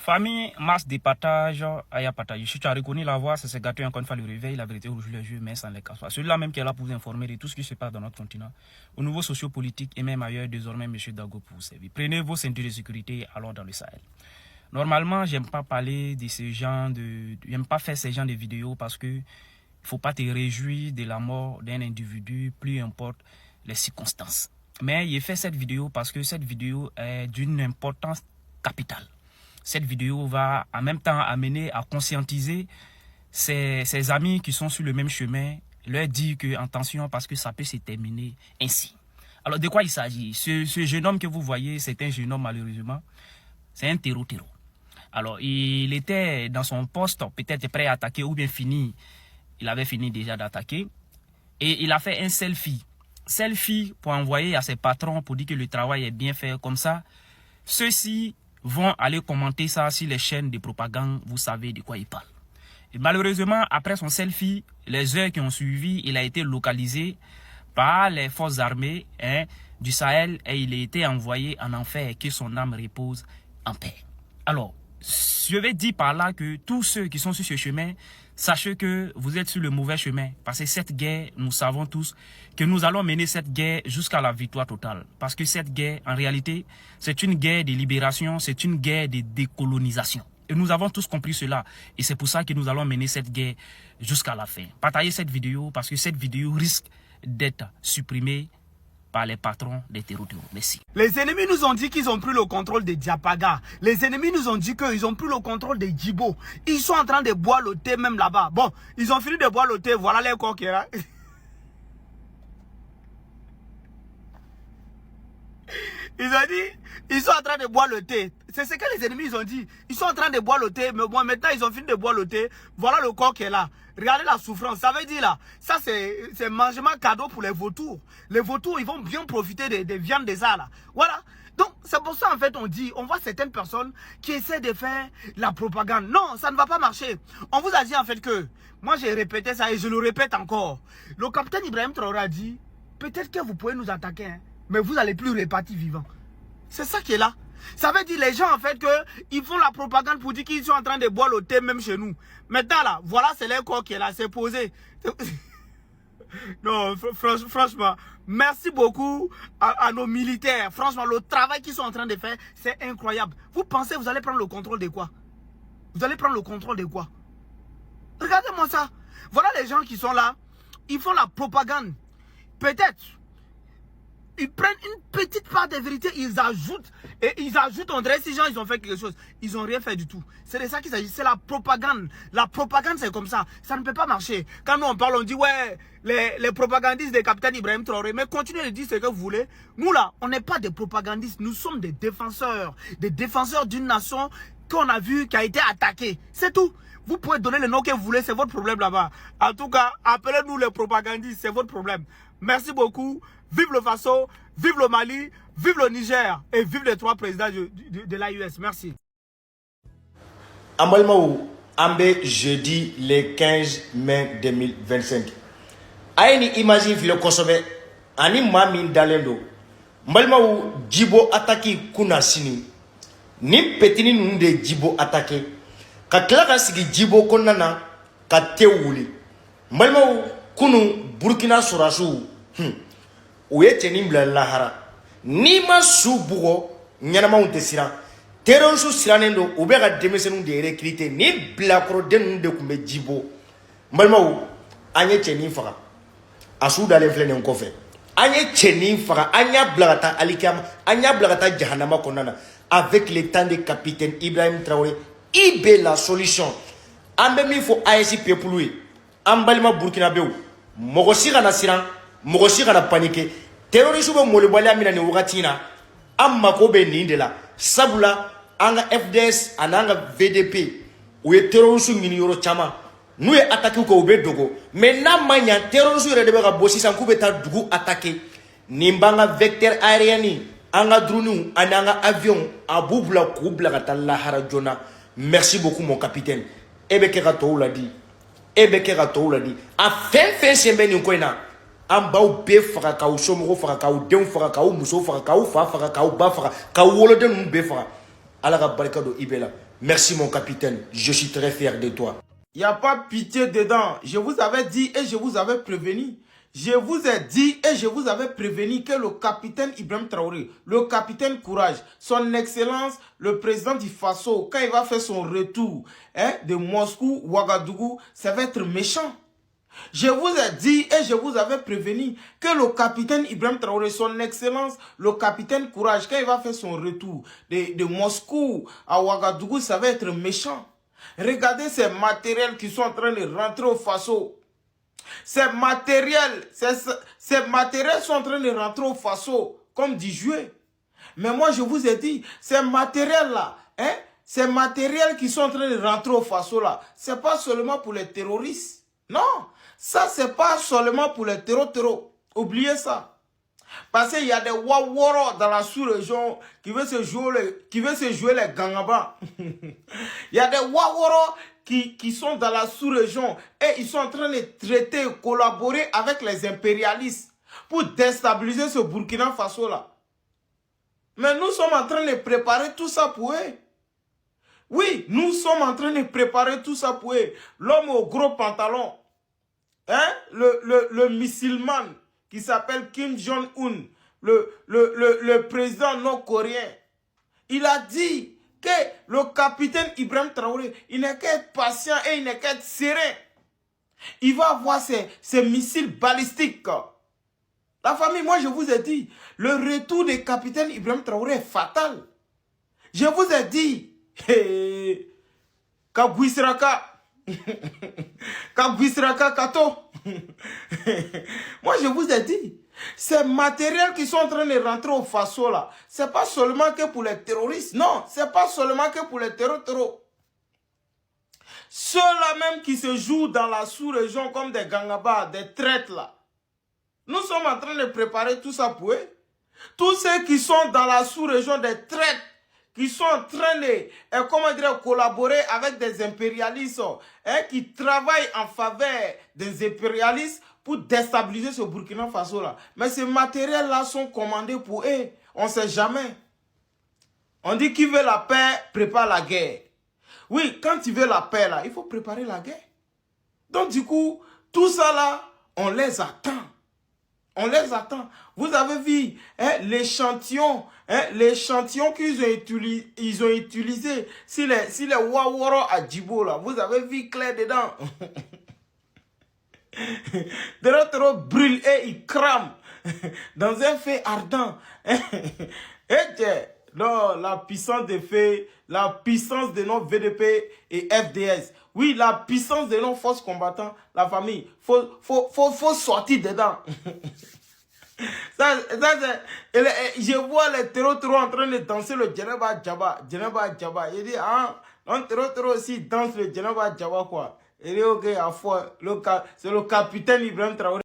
Famille, masse de partage, Aya partage. Si tu as reconnu la voix, c'est ce gâteau encore une fois le réveil, la vérité aujourd'hui le jeu, mais sans les casseroles. Celui-là même qui est là pour vous informer de tout ce qui se passe dans notre continent, au niveau sociopolitique et même ailleurs, désormais, M. Dago pour vous servir. Prenez vos ceintures de sécurité alors dans le Sahel. Normalement, j'aime pas parler de ce genre de... J'aime pas faire ce genre de vidéos parce que il faut pas te réjouir de la mort d'un individu, plus importe les circonstances. Mais j'ai fait cette vidéo parce que cette vidéo est d'une importance capitale. Cette vidéo va en même temps amener à conscientiser ses amis qui sont sur le même chemin, leur dire que attention parce que ça peut se terminer ainsi. Alors de quoi il s'agit? Ce jeune homme que vous voyez, c'est un jeune homme malheureusement, c'est un terreau. Alors il était dans son poste, peut-être prêt à attaquer ou bien fini, il avait fini déjà d'attaquer et il a fait un selfie. Selfie pour envoyer à ses patrons pour dire que le travail est bien fait comme ça. Ceux-ci vont aller commenter ça sur les chaînes de propagande, vous savez de quoi il parle. Et malheureusement, après son selfie, les heures qui ont suivi, il a été localisé par les forces armées du Sahel et il a été envoyé en enfer et que son âme repose en paix. Alors, je vais dire par là que tous ceux qui sont sur ce chemin, sachez que vous êtes sur le mauvais chemin. Parce que cette guerre, nous savons tous que nous allons mener cette guerre jusqu'à la victoire totale. Parce que cette guerre, en réalité, c'est une guerre de libération, c'est une guerre de décolonisation. Et nous avons tous compris cela. Et c'est pour ça que nous allons mener cette guerre jusqu'à la fin. Partagez cette vidéo parce que cette vidéo risque d'être supprimée par les patrons des terreaux. Merci. Les ennemis nous ont dit qu'ils ont pris le contrôle de Diapaga. Les ennemis nous ont dit qu'ils ont pris le contrôle de Djibo. Ils sont en train de boire le thé même là-bas. Bon, ils ont fini de boire le thé. Voilà les corps qui est là. Ils ont dit, ils sont en train de boire le thé. C'est ce que les ennemis ils ont dit. Ils sont en train de boire le thé, mais bon, maintenant ils ont fini de boire le thé. Voilà le corps qui est là. Regardez la souffrance. Ça veut dire là, ça c'est mangement cadeau pour les vautours. Les vautours, ils vont bien profiter des viandes des arbres là. Voilà. Donc c'est pour ça en fait on dit, on voit certaines personnes qui essaient de faire la propagande. Non, ça ne va pas marcher. On vous a dit en fait que, moi j'ai répété ça et je le répète encore. Le capitaine Ibrahim Traoré a dit, peut-être que vous pouvez nous attaquer, hein, mais vous n'allez plus repartir vivant. C'est ça qui est là. Ça veut dire les gens en fait que ils font la propagande pour dire qu'ils sont en train de boire le thé même chez nous. Maintenant là, voilà c'est leur corps qui est là, c'est posé. Non, franchement, merci beaucoup à nos militaires. Franchement, le travail qu'ils sont en train de faire, c'est incroyable. Vous pensez que vous allez prendre le contrôle de quoi? Vous allez prendre le contrôle de quoi? Regardez-moi ça. Voilà les gens qui sont là. Ils font la propagande. Peut-être. Ils prennent une petite part de vérité, ils ajoutent. Et ils ajoutent, on dirait ces gens, ils ont fait quelque chose. Ils n'ont rien fait du tout. C'est de ça qu'il s'agit. C'est la propagande. La propagande, c'est comme ça. Ça ne peut pas marcher. Quand nous on parle, on dit, ouais, les propagandistes des capitaines Ibrahim Traoré. Mais continuez de dire ce que vous voulez. Nous là, on n'est pas des propagandistes. Nous sommes des défenseurs. Des défenseurs d'une nation qu'on a vu qui a été attaquée. C'est tout. Vous pouvez donner le nom que vous voulez, c'est votre problème là-bas. En tout cas, appelez-nous les propagandistes, c'est votre problème. Merci beaucoup. Vive le Faso, vive le Mali, vive le Niger et vive les trois présidents de l'AUS. Merci. Amalmaou, Ambe, jeudi le 15 mai 2025. Aïni imagine le consommé, ani mamin dalendo. Malmaou, Djibo attaqué Kunasini. Ni petini nunde Djibo attaqué. Ka klaka sigi Djibo konana, ka teouli. Malmaou, Kunu, Burkina Sorasu. Ouye tenim la lahara ni ma subugo nyana unte sira teron su siranendo ubega demesenu de recruter ni blakro den de kumbe Djibo malmaou anye tenim fara asu dale flene nkofe anye tenim fara anya blagata alikam anya blagata jahannama konana avec le temps de capitaine Ibrahim Traoré ibe la solution ambe mi fo ASP pepului ambalima Burkina bew mogosi kana siran mogosi kana paniquer terrorisme be molibali amina ni wakatina amma ko be ni de la sabula anga FDS ananga VDP ou ye terrorisme ngini yoro chama nous ye attaquer ko be dogo mais na manya terrorisme re de be ka bosi san ku be ta dugu attaquer nimbanga vecteur aérien anga drone ananga avion abubla ko bla ka la harajona merci beaucoup mon capitaine ebe ke ka to la di ebe ke ka to la di a fin sembe ni ko ina ambao be faka ka usomo faka ka udem faka ka muso faka ka ufa faka ka uba faka ka wolo de be faka Alaga Barikado Ibela. Merci mon capitaine, je suis très fier de toi. Il n'y a pas pitié dedans. Je vous avais dit et je vous avais prévenu. Je vous ai dit et je vous avais prévenu que le capitaine Ibrahim Traoré, le capitaine Courage, son excellence, le président du Faso, quand il va faire son retour de Moscou, Ouagadougou, ça va être méchant. Je vous ai dit et je vous avais prévenu que le capitaine Ibrahim Traoré, son excellence, le capitaine Courage, quand il va faire son retour de Moscou à Ouagadougou, ça va être méchant. Regardez ces matériels qui sont en train de rentrer au Faso. Ces matériels sont en train de rentrer au Faso comme du jouet. Mais moi, je vous ai dit, ces matériels-là, ces matériels qui sont en train de rentrer au Faso-là, ce n'est pas seulement pour les terroristes. Non, ça, ce n'est pas seulement pour les terroristes. Oubliez ça. Parce qu'il y a des Waworo dans la sous-région qui veulent se jouer les Gangaba. Il y a des Waworo qui sont dans la sous-région et ils sont en train de traiter, collaborer avec les impérialistes pour déstabiliser ce Burkina Faso-là. Mais nous sommes en train de préparer tout ça pour eux. Oui, nous sommes en train de préparer tout ça pour eux. L'homme au gros pantalon, le musulman qui s'appelle Kim Jong-un, le président nord-coréen, il a dit que le capitaine Ibrahim Traoré, il n'est qu'à être patient et il n'est qu'à être serein. Il va avoir ses missiles balistiques. La famille, moi je vous ai dit, le retour du capitaine Ibrahim Traoré est fatal. Je vous ai dit, Kabouisraka, Kabouisraka Kato. Moi je vous ai dit, ces matériels qui sont en train de rentrer au Faso là, c'est pas seulement que pour les terroristes. Non, c'est pas seulement que pour les terroristes. Ceux-là même qui se jouent dans la sous-région comme des gangabas, des traites là. Nous sommes en train de préparer tout ça pour eux. Tous ceux qui sont dans la sous-région des traites, qui sont en train de collaborer avec des impérialistes, qui travaillent en faveur des impérialistes pour déstabiliser ce Burkina Faso là. Mais ces matériels là sont commandés pour eux. On ne sait jamais. On dit qui veut la paix, prépare la guerre. Oui, quand tu veux la paix là, il faut préparer la guerre. Donc du coup, tout ça là, on les attend. On les attend. Vous avez vu l'échantillon qu'ils ont utilisé si les Waworo à Djibo là. Vous avez vu clair dedans. De l'autre brûle et il crame dans un feu ardent. Non, la puissance des faits, la puissance de nos VDP et FDS. Oui, la puissance de nos forces combattantes, la famille. Faut sortir dedans. Je vois les terreaux en train de danser le Djeneba Djaba. Il dit, non, terreau aussi danse le Djeneba Djaba quoi. Il dit, ok, c'est le capitaine Ibrahim Traoré.